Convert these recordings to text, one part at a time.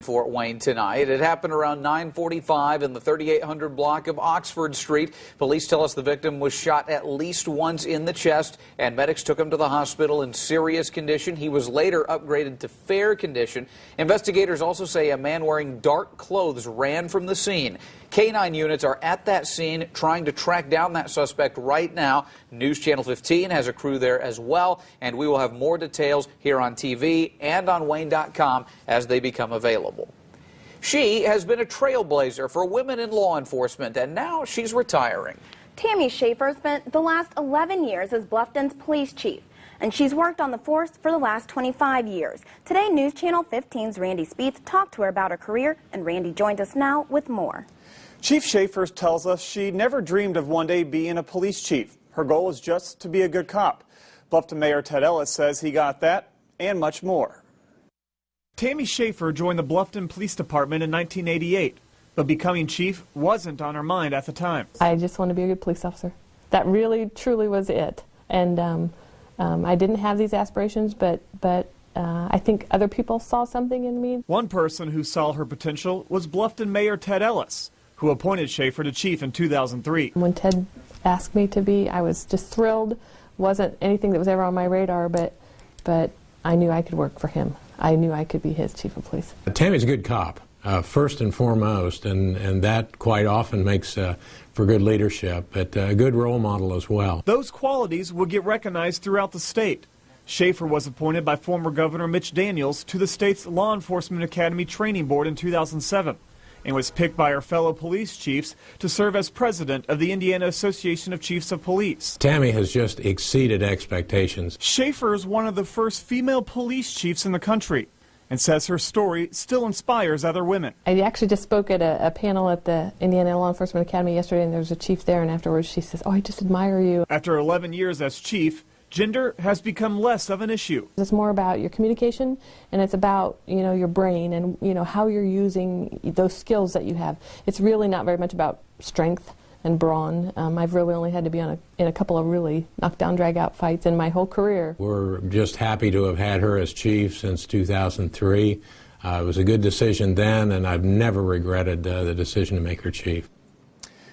Fort Wayne tonight. It happened around 9:45 in the 3800 block of Oxford Street. Police tell us the victim was shot at least once in the chest, and medics took him to the hospital in serious condition. He was later upgraded to fair condition. Investigators also say a man wearing dark clothes ran from the scene. K-9 units are at that scene trying to track down that suspect right now. News Channel 15 has a crew there as well, and we will have more details here on TV and on Wayne.com as they become available. She has been a trailblazer for women in law enforcement, and now she's retiring. Tammy Schaefer spent the last 11 years as Bluffton's police chief, and she's worked on the force for the last 25 years. Today, News Channel 15's Randy Spieth talked to her about her career, and Randy joins us now with more. Chief Schaefer tells us she never dreamed of one day being a police chief. Her goal was just to be a good cop. Bluffton Mayor Ted Ellis says he got that and much more. Tammy Schaefer joined the Bluffton Police Department in 1988, but becoming chief wasn't on her mind at the time. I just want to be a good police officer. That really, truly was it. And I didn't have these aspirations, but I think other people saw something in me. One person who saw her potential was Bluffton Mayor Ted Ellis, who appointed Schaefer to chief in 2003. When Ted asked me to be, I was just thrilled. Wasn't anything that was ever on my radar, but I knew I could work for him. I knew I could be his chief of police. Tammy's a good cop, first and foremost, and that quite often makes for good leadership, but a good role model as well. Those qualities will get recognized throughout the state. Schaefer was appointed by former Governor Mitch Daniels to the state's Law Enforcement Academy Training Board in 2007. And was picked by her fellow police chiefs to serve as president of the Indiana Association of Chiefs of Police. Tammy has just exceeded expectations. Schaefer is one of the first female police chiefs in the country and says her story still inspires other women. I actually just spoke at a panel at the Indiana Law Enforcement Academy yesterday, and there was a chief there, and afterwards she says, "Oh, I just admire you." After 11 years as chief, gender has become less of an issue. It's more about your communication, and it's about, your brain and, how you're using those skills that you have. It's really not very much about strength and brawn. I've really only had to be in a couple of really knockdown, drag-out fights in my whole career. We're just happy to have had her as chief since 2003. It was a good decision then, and I've never regretted the decision to make her chief.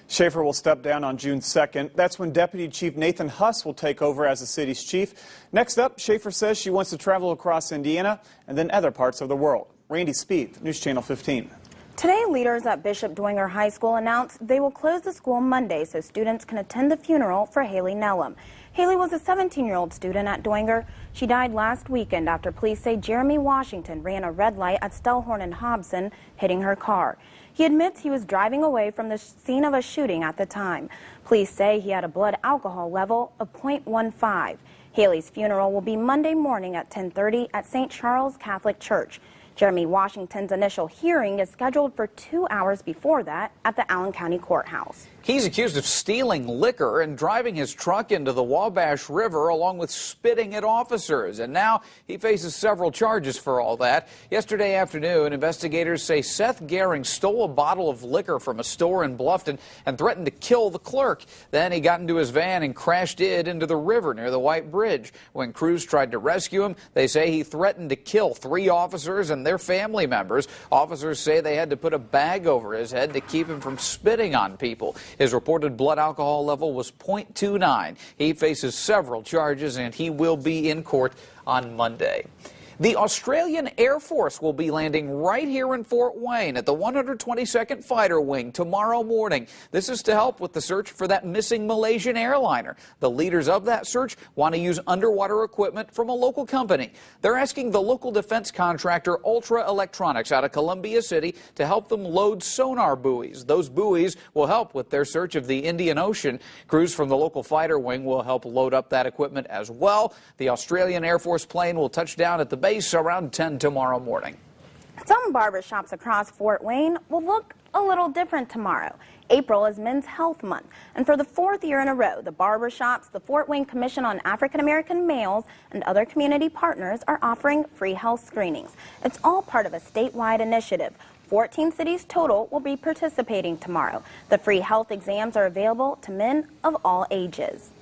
Schaefer will step down on June 2nd. That's when Deputy Chief Nathan Huss will take over as the city's chief. Next up, Schaefer says she wants to travel across Indiana and then other parts of the world. Randy Spieth, News Channel 15. Today, leaders at Bishop Dwenger High School announced they will close the school Monday so students can attend the funeral for Haley Nellum. Haley was a 17-year-old student at Dwenger. She died last weekend after police say Jeremy Washington ran a red light at Stellhorn and Hobson, hitting her car. He admits he was driving away from the scene of a shooting at the time. Police say he had a blood alcohol level of 0.15. Haley's funeral will be Monday morning at 10:30 at St. Charles Catholic Church. Jeremy Washington's initial hearing is scheduled for 2 hours before that at the Allen County Courthouse. He's accused of stealing liquor and driving his truck into the Wabash River along with spitting at officers. And now he faces several charges for all that. Yesterday afternoon, investigators say Seth Gehring stole a bottle of liquor from a store in Bluffton and threatened to kill the clerk. Then he got into his van and crashed it into the river near the White Bridge. When crews tried to rescue him, they say he threatened to kill 3 officers and their family members. Officers say they had to put a bag over his head to keep him from spitting on people. His reported blood alcohol level was 0.29. He faces several charges, and he will be in court on Monday. The Australian Air Force will be landing right here in Fort Wayne at the 122nd Fighter Wing tomorrow morning. This is to help with the search for that missing Malaysian airliner. The leaders of that search want to use underwater equipment from a local company. They're asking the local defense contractor Ultra Electronics out of Columbia City to help them load sonar buoys. Those buoys will help with their search of the Indian Ocean. Crews from the local fighter wing will help load up that equipment as well. The Australian Air Force plane will touch down at the base around 10 tomorrow morning. Some barbershops across Fort Wayne will look a little different tomorrow. April is Men's Health Month, and for the 4th year in a row, the barbershops, the Fort Wayne Commission on African American Males, and other community partners are offering free health screenings. It's all part of a statewide initiative. 14 cities total will be participating tomorrow. The free health exams are available to men of all ages.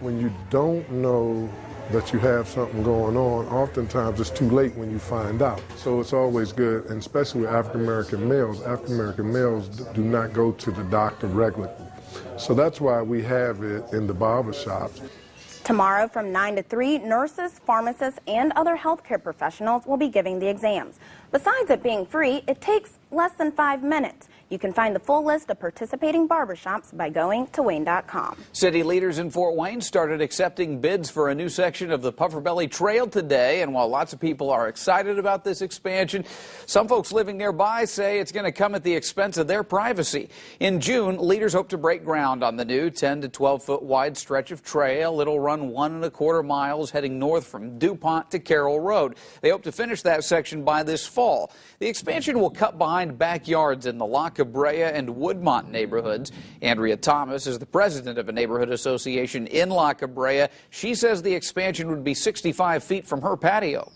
When you don't know that you have something going on, oftentimes it's too late when you find out. So it's always good, and especially with African American males do not go to the doctor regularly. So that's why we have it in the barber shops. Tomorrow from 9 to 3, nurses, pharmacists, and other healthcare professionals will be giving the exams. Besides it being free, it takes less than 5 minutes. You can find the full list of participating barbershops by going to Wayne.com. City leaders in Fort Wayne started accepting bids for a new section of the Puffer Belly Trail today. And while lots of people are excited about this expansion, some folks living nearby say it's going to come at the expense of their privacy. In June, leaders hope to break ground on the new 10 to 12 foot wide stretch of trail. It'll run 1.25 miles heading north from DuPont to Carroll Road. They hope to finish that section by this fall. The expansion will cut behind backyards in the La Brea and Woodmont neighborhoods. Andrea Thomas is the president of a neighborhood association in La Brea. She says the expansion would be 65 feet from her patio.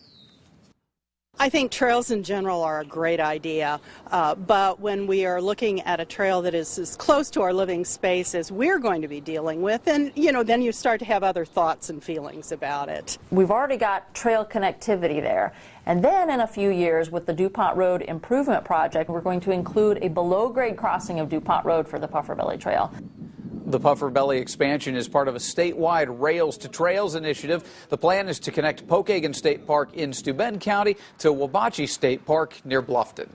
I think trails in general are a great idea, but when we are looking at a trail that is as close to our living space as we're going to be dealing with, and then you start to have other thoughts and feelings about it. We've already got trail connectivity there. And then in a few years with the DuPont Road Improvement Project, we're going to include a below-grade crossing of DuPont Road for the Puffer Belly Trail. The Puffer Belly expansion is part of a statewide Rails to Trails initiative. The plan is to connect Pokagon State Park in Steuben County to Wabache State Park near Bluffton.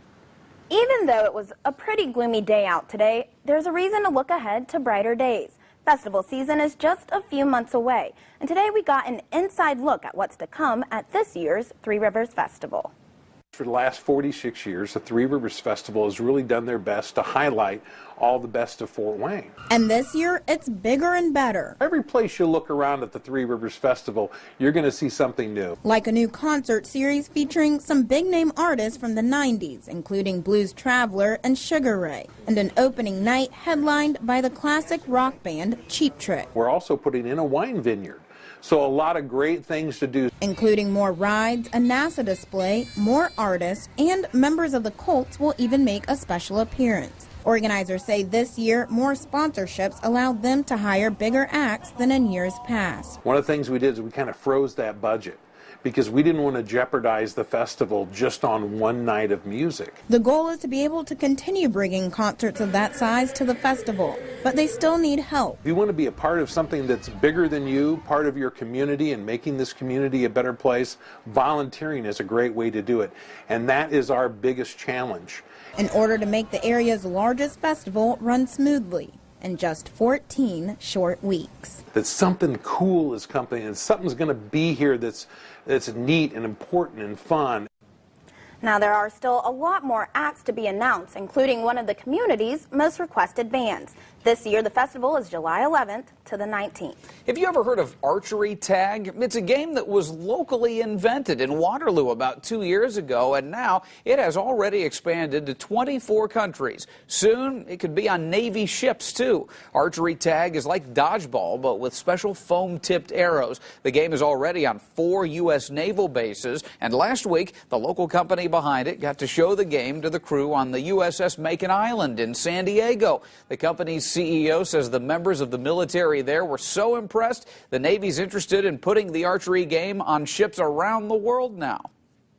Even though it was a pretty gloomy day out today, there's a reason to look ahead to brighter days. Festival season is just a few months away, and today we got an inside look at what's to come at this year's Three Rivers Festival. For the last 46 years, the Three Rivers Festival has really done their best to highlight all the best of Fort Wayne. And this year, it's bigger and better. Every place you look around at the Three Rivers Festival, you're going to see something new. Like a new concert series featuring some big-name artists from the 90s, including Blues Traveler and Sugar Ray, and an opening night headlined by the classic rock band Cheap Trick. We're also putting in a wine vineyard. So a lot of great things to do. Including more rides, a NASA display, more artists, and members of the Colts will even make a special appearance. Organizers say this year, more sponsorships allowed them to hire bigger acts than in years past. One of the things we did is we kind of froze that budget because we didn't want to jeopardize the festival just on one night of music. The goal is to be able to continue bringing concerts of that size to the festival, but they still need help. If you want to be a part of something that's bigger than you, part of your community and making this community a better place, volunteering is a great way to do it. And that is our biggest challenge. In order to make the area's largest festival run smoothly in just 14 short weeks. That something cool is coming and something's going to be here that's neat and important and fun. Now, there are still a lot more acts to be announced, including one of the community's most requested bands. This year, the festival is July 11th to the 19th. Have you ever heard of archery tag? It's a game that was locally invented in Waterloo about 2 years ago, and now it has already expanded to 24 countries. Soon, it could be on Navy ships, too. Archery tag is like dodgeball, but with special foam-tipped arrows. The game is already on 4 U.S. naval bases, and last week, the local company behind it got to show the game to the crew on the USS Macon Island in San Diego. The company's CEO says the members of the military there were so impressed, the Navy's interested in putting the archery game on ships around the world now.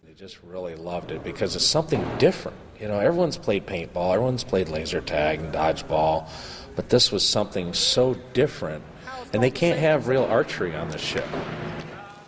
They just really loved it because it's something different. You know, everyone's played paintball, everyone's played laser tag and dodgeball, but this was something so different, and they can't have real archery on this ship.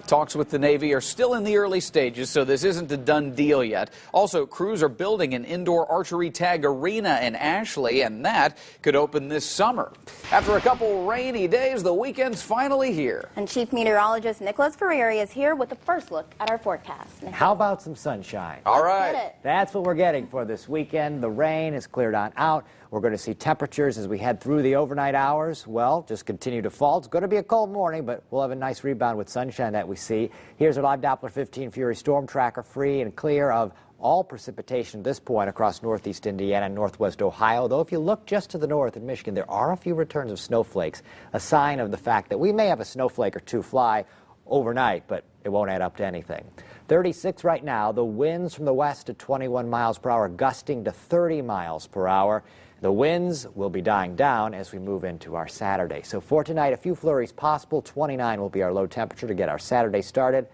Talks with the Navy are still in the early stages, so this isn't a done deal yet. Also, crews are building an indoor archery tag arena in Ashley, and that could open this summer. After a couple rainy days, the weekend's finally here. And Chief Meteorologist Nicholas Ferreri is here with the first look at our forecast. How about some sunshine? All right. That's what we're getting for this weekend. The rain is cleared on out. We're going to see temperatures as we head through the overnight hours. Well, just continue to fall. It's going to be a cold morning, but we'll have a nice rebound with sunshine that we see. Here's our live Doppler 15 Fury storm tracker, free and clear of all precipitation at this point across northeast Indiana and northwest Ohio. Though if you look just to the north in Michigan, there are a few returns of snowflakes, a sign of the fact that we may have a snowflake or two fly overnight, but it won't add up to anything. 36 right now. The winds from the west at 21 miles per hour, gusting to 30 miles per hour. The winds will be dying down as we move into our Saturday. So for tonight, a few flurries possible. 29 will be our low temperature to get our Saturday started.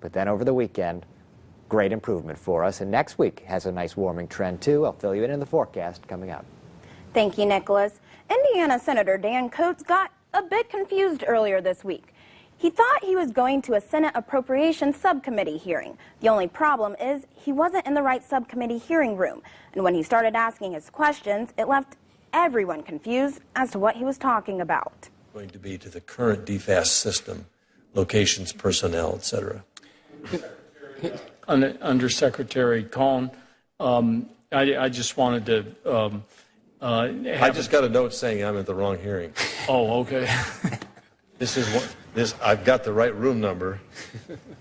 But then over the weekend, great improvement for us. And next week has a nice warming trend, too. I'll fill you in the forecast coming up. Thank you, Nicholas. Indiana Senator Dan Coats got a bit confused earlier this week. He thought he was going to a Senate Appropriations Subcommittee hearing. The only problem is he wasn't in the right subcommittee hearing room. And when he started asking his questions, it left everyone confused as to what he was talking about. Going to be to the current DFAS system, locations, personnel, etc. Undersecretary Cohn, I just wanted to I just got a note saying I'm at the wrong hearing. Oh, okay. I've got the right room number,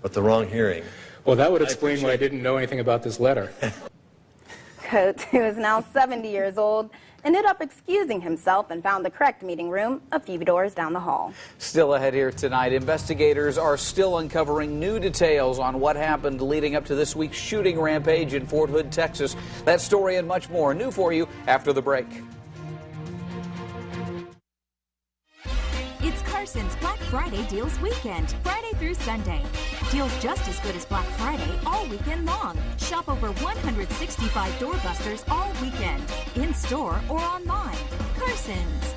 but the wrong hearing. Well, that would explain why I didn't know anything about this letter. Coates, who is now 70 years old, ended up excusing himself and found the correct meeting room a few doors down the hall. Still ahead here tonight, investigators are still uncovering new details on what happened leading up to this week's shooting rampage in Fort Hood, Texas. That story and much more new for you after the break. It's Carson's Black Friday Deals Weekend, Friday through Sunday. Deals just as good as Black Friday all weekend long. Shop over 165 doorbusters all weekend, in-store or online. Carson's.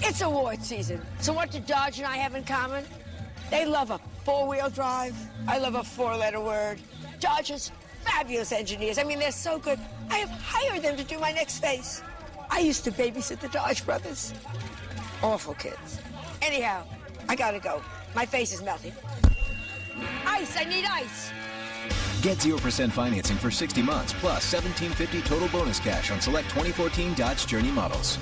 It's award season, so what do Dodge and I have in common? They love a four-wheel drive. I love a four-letter word. Dodge has fabulous engineers. I mean, they're so good. I have hired them to do my next face. I used to babysit the Dodge brothers. Awful kids. Anyhow, I gotta go. My face is melting. Ice, I need ice. Get 0% financing for 60 months, plus $1,750 total bonus cash on select 2014 Dodge Journey models.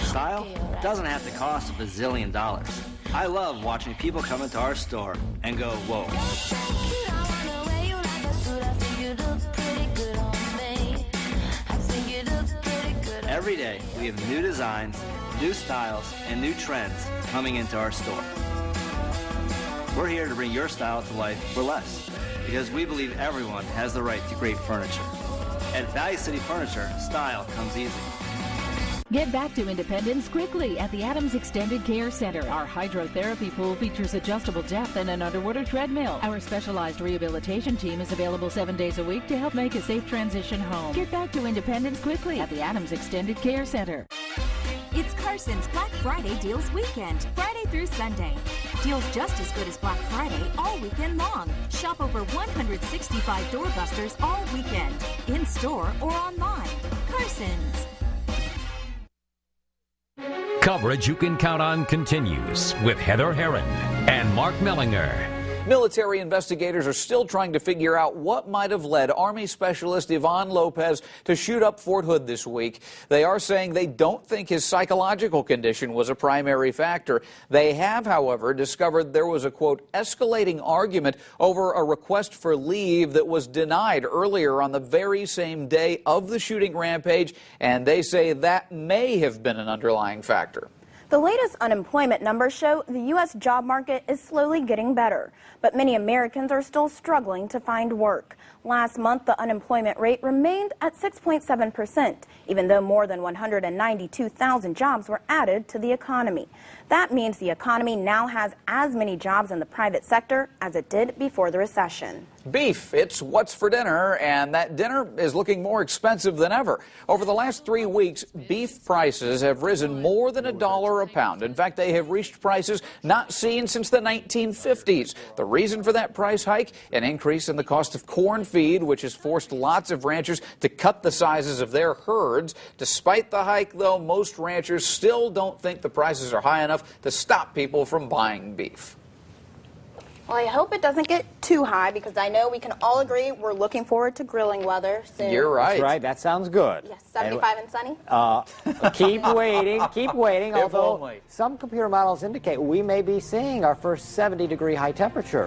Style doesn't have to cost a bazillion dollars. I love watching people come into our store and go, whoa. Every day, we have new designs, new styles, and new trends coming into our store. We're here to bring your style to life for less, because we believe everyone has the right to great furniture. At Value City Furniture, style comes easy. Get back to independence quickly at the Adams Extended Care Center. Our hydrotherapy pool features adjustable depth and an underwater treadmill. Our specialized rehabilitation team is available 7 days a week to help make a safe transition home. Get back to independence quickly at the Adams Extended Care Center. It's Carson's Black Friday Deals Weekend, Friday through Sunday. Deals just as good as Black Friday all weekend long. Shop over 165 doorbusters all weekend, in-store or online. Carson's. Coverage you can count on continues with Heather Herron and Mark Mellinger. Military investigators are still trying to figure out what might have led Army Specialist Ivan Lopez to shoot up Fort Hood this week. They are saying they don't think his psychological condition was a primary factor. They have, however, discovered there was a, quote, escalating argument over a request for leave that was denied earlier on the very same day of the shooting rampage, and they say that may have been an underlying factor. The latest unemployment numbers show the U.S. job market is slowly getting better, but many Americans are still struggling to find work. Last month, the unemployment rate remained at 6.7%, even though more than 192,000 jobs were added to the economy. That means the economy now has as many jobs in the private sector as it did before the recession. Beef, it's what's for dinner, and that dinner is looking more expensive than ever. Over the last 3 weeks, beef prices have risen more than $1 a pound. In fact, they have reached prices not seen since the 1950s. The reason for that price hike? An increase in the cost of corn feed, which has forced lots of ranchers to cut the sizes of their herds. Despite the hike, though, most ranchers still don't think the prices are high enough to stop people from buying beef. Well, I hope it doesn't get too high, because I know we can all agree we're looking forward to grilling weather soon. You're right. That's right. That sounds good. Yes, 75 and sunny. Keep waiting, although some computer models indicate we may be seeing our first 70-degree high temperature.